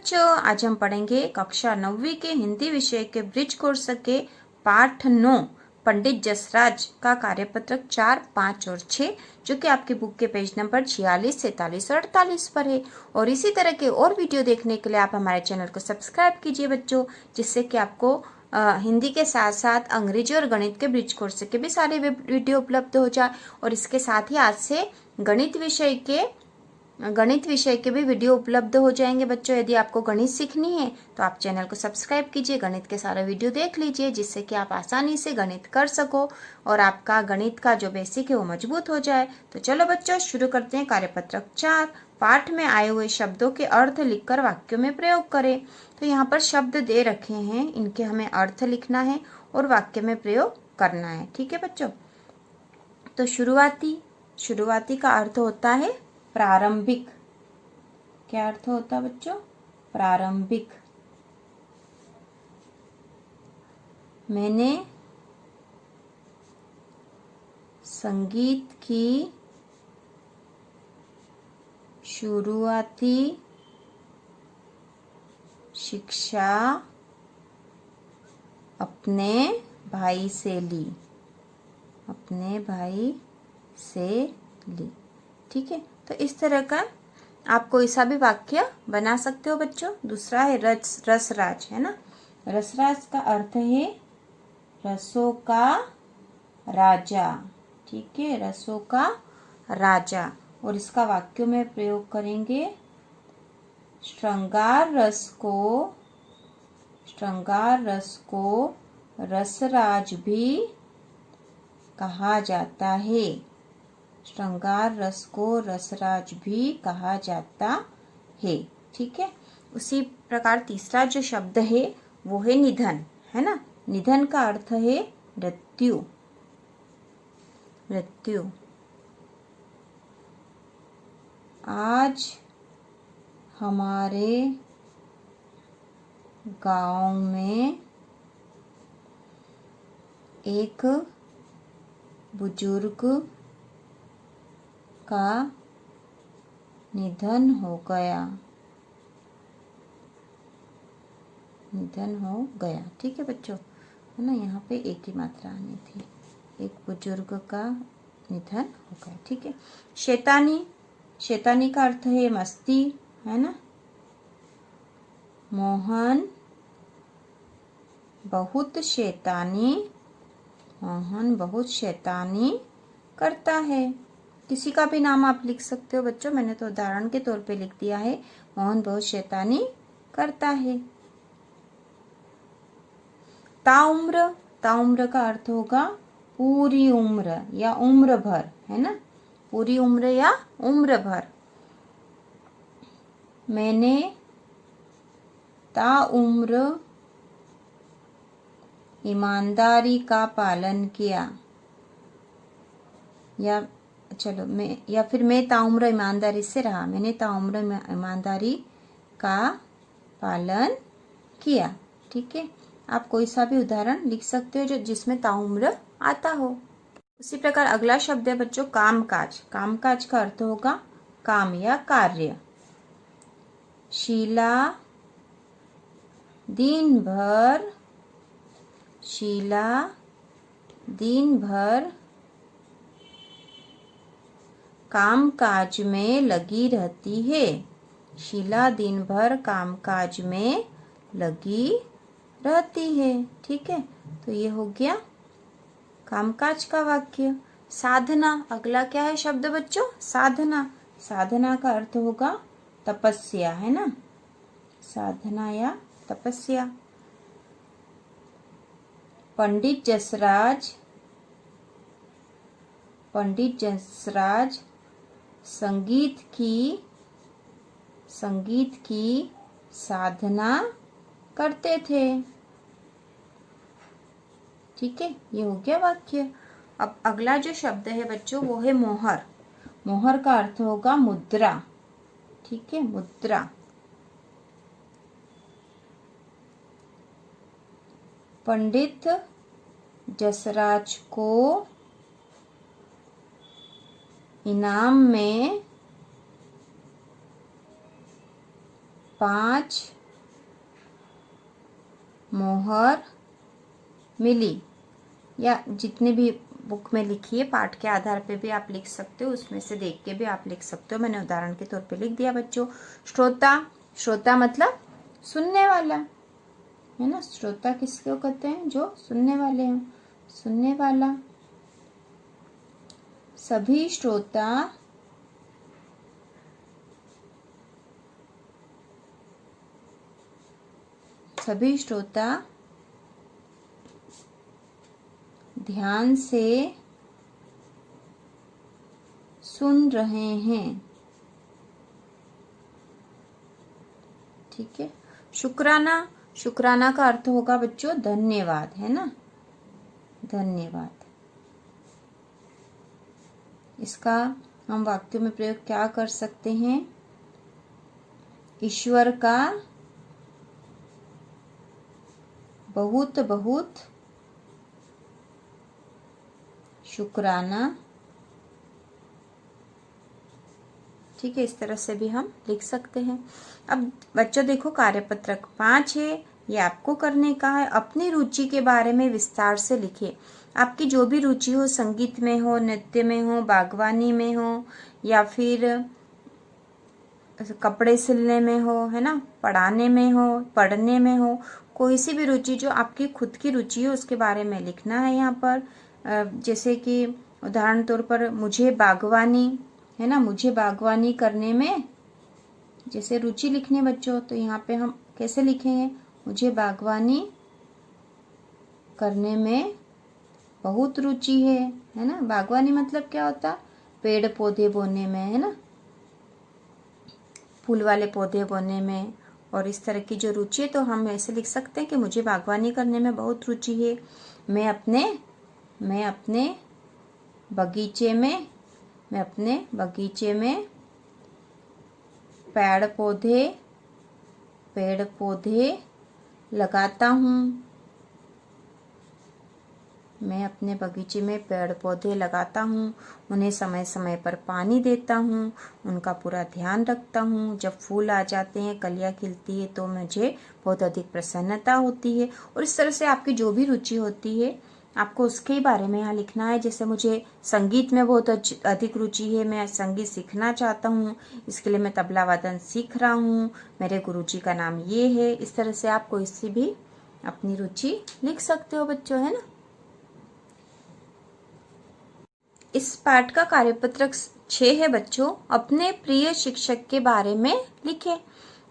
बच्चों, आज हम पढ़ेंगे कक्षा 9वीं के हिंदी विषय के ब्रिज कोर्स के पाठ 9 पंडित जसराज का कार्यपत्रक 4, 5 और 6 जो कि आपकी बुक के पेज नंबर 46, 47 और 48 पर है। और इसी तरह के और वीडियो देखने के लिए आप हमारे चैनल को सब्सक्राइब कीजिए बच्चों, जिससे कि आपको हिंदी के साथ साथ अंग्रेजी और गणित के ब्रिज कोर्स के भी सारे वीडियो उपलब्ध हो जाए। और इसके साथ ही आज से गणित विषय के भी वीडियो उपलब्ध हो जाएंगे बच्चों। यदि आपको गणित सीखनी है तो आप चैनल को सब्सक्राइब कीजिए, गणित के सारे वीडियो देख लीजिए, जिससे कि आप आसानी से गणित कर सको और आपका गणित का जो बेसिक है वो मजबूत हो जाए। तो चलो बच्चों, शुरू करते हैं। कार्यपत्रक 4 पाठ में आए हुए शब्दों के अर्थ लिखकर वाक्यों में प्रयोग करें। तो यहाँ पर शब्द दे रखे हैं, इनके हमें अर्थ लिखना है और वाक्य में प्रयोग करना है। ठीक है बच्चों। तो शुरुआती का अर्थ होता है प्रारंभिक। क्या अर्थ होता है बच्चों? प्रारंभिक। मैंने संगीत की शुरुआती शिक्षा अपने भाई से ली। ठीक है। तो इस तरह का आप कोई सा भी वाक्य बना सकते हो बच्चों। दूसरा है रसराज, है ना। रसराज का अर्थ है रसों का राजा। ठीक है, रसों का राजा। और इसका वाक्यों में प्रयोग करेंगे। श्रृंगार रस को रसराज भी कहा जाता है। श्रृंगार रस को रसराज भी कहा जाता है। ठीक है। उसी प्रकार तीसरा जो शब्द है वो है निधन, है ना। निधन का अर्थ है मृत्यु। आज हमारे गांव में एक बुजुर्ग का निधन हो गया। ठीक है बच्चों, है ना। यहाँ पे एक ही मात्रा आनी थी। एक बुजुर्ग का निधन हो गया। ठीक है। शैतानी का अर्थ है मस्ती, है ना। मोहन बहुत शैतानी करता है। किसी का भी नाम आप लिख सकते हो बच्चों, मैंने तो उदाहरण के तौर पे लिख दिया है। मोहन बहुत शैतानी करता है। ताउम्र का अर्थ होगा पूरी उम्र या उम्र भर, है ना। पूरी उम्र या उम्र भर। मैंने ताउम्र ईमानदारी का पालन किया। या फिर मैं ताउम्र ईमानदारी से रहा। मैंने ताउम्र ईमानदारी का पालन किया। ठीक है। आप कोई सा भी उदाहरण लिख सकते हो जो जिसमें ताउम्र आता हो। उसी प्रकार अगला शब्द है बच्चों कामकाज। कामकाज का अर्थ होगा काम या कार्य। शीला दिन भर कामकाज में लगी रहती है। शीला दिन भर कामकाज में लगी रहती है। ठीक है। तो ये हो गया कामकाज का वाक्य। साधना, अगला क्या है शब्द बच्चों? साधना का अर्थ होगा तपस्या, है ना। साधना या तपस्या। पंडित जसराज संगीत की साधना करते थे। ठीक है, ये हो गया वाक्य। अब अगला जो शब्द है बच्चों वो है मोहर। मोहर का अर्थ होगा मुद्रा। ठीक है, मुद्रा। पंडित जसराज को इनाम में 5 मोहर मिली, या जितने भी बुक में लिखी है पाठ के आधार पे भी आप लिख सकते हो, उसमें से देख के भी आप लिख सकते हो। मैंने उदाहरण के तौर पे लिख दिया बच्चों। श्रोता, श्रोता मतलब सुनने वाला, है ना। श्रोता किसको कहते हैं? जो सुनने वाले हैं, सुनने वाला। सभी श्रोता ध्यान से सुन रहे हैं। ठीक है। शुक्राना, शुक्राना का अर्थ होगा बच्चों धन्यवाद, है ना, धन्यवाद। इसका हम वाक्यों में प्रयोग क्या कर सकते हैं? ईश्वर का बहुत बहुत शुक्राना। ठीक है, इस तरह से भी हम लिख सकते हैं। अब बच्चों देखो, कार्यपत्रक 5 है, ये आपको करने का है। अपनी रुचि के बारे में विस्तार से लिखिए। आपकी जो भी रुचि हो, संगीत में हो, नृत्य में हो, बागवानी में हो, या फिर कपड़े सिलने में हो, है ना, पढ़ाने में हो, पढ़ने में हो, कोई सी भी रुचि जो आपकी खुद की रुचि हो उसके बारे में लिखना है यहाँ पर। जैसे कि उदाहरण तौर पर मुझे बागवानी, है ना, मुझे बागवानी करने में जैसे रुचि लिखने बच्चों, तो यहाँ पे हम कैसे लिखेंगे? मुझे बागवानी करने में बहुत रुचि है ना। बागवानी मतलब क्या होता? पेड़ पौधे बोने में, है ना, फूल वाले पौधे बोने में, और इस तरह की जो रुचि है, तो हम ऐसे लिख सकते हैं कि मुझे बागवानी करने में बहुत रुचि है। मैं अपने बगीचे में पेड़ पौधे लगाता हूँ। मैं अपने बगीचे में पेड़ पौधे लगाता हूँ, उन्हें समय समय पर पानी देता हूँ, उनका पूरा ध्यान रखता हूँ। जब फूल आ जाते हैं, कलियाँ खिलती है, तो मुझे बहुत अधिक प्रसन्नता होती है। और इस तरह से आपकी जो भी रुचि होती है, आपको उसके ही बारे में यहाँ लिखना है। जैसे मुझे संगीत में बहुत अधिक रुचि है, मैं संगीत सीखना चाहता हूँ, इसके लिए मैं तबला वादन सीख रहा हूँ, मेरे गुरुजी का नाम ये है। इस तरह से आप कोई सी भी अपनी रुचि लिख सकते हो बच्चों, है ना। इस पाठ का कार्यपत्रक 6 है बच्चों। अपने प्रिय शिक्षक के बारे में लिखें।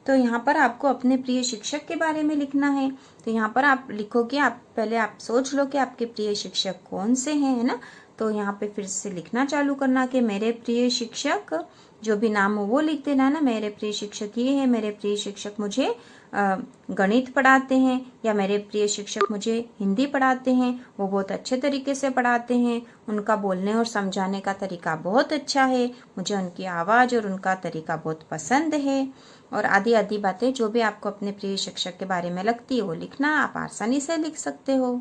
तो यहाँ पर आपको अपने प्रिय शिक्षक के बारे में लिखना है। तो यहाँ पर आप लिखोगे, आप पहले आप सोच लो कि आपके प्रिय शिक्षक कौन से हैं, है ना। तो यहाँ पे फिर से लिखना चालू करना कि मेरे प्रिय शिक्षक, जो भी नाम हो वो लिख देना है ना। मेरे प्रिय शिक्षक ये है, मेरे प्रिय शिक्षक मुझे गणित पढ़ाते हैं, या मेरे प्रिय शिक्षक मुझे हिंदी पढ़ाते हैं, वो बहुत अच्छे तरीके से पढ़ाते हैं, उनका बोलने और समझाने का तरीका बहुत अच्छा है, मुझे उनकी आवाज़ और उनका तरीका बहुत पसंद है, और आदि आदि बातें जो भी आपको अपने प्रिय शिक्षक के बारे में लगती है वो लिखना। आप आसानी से लिख सकते हो।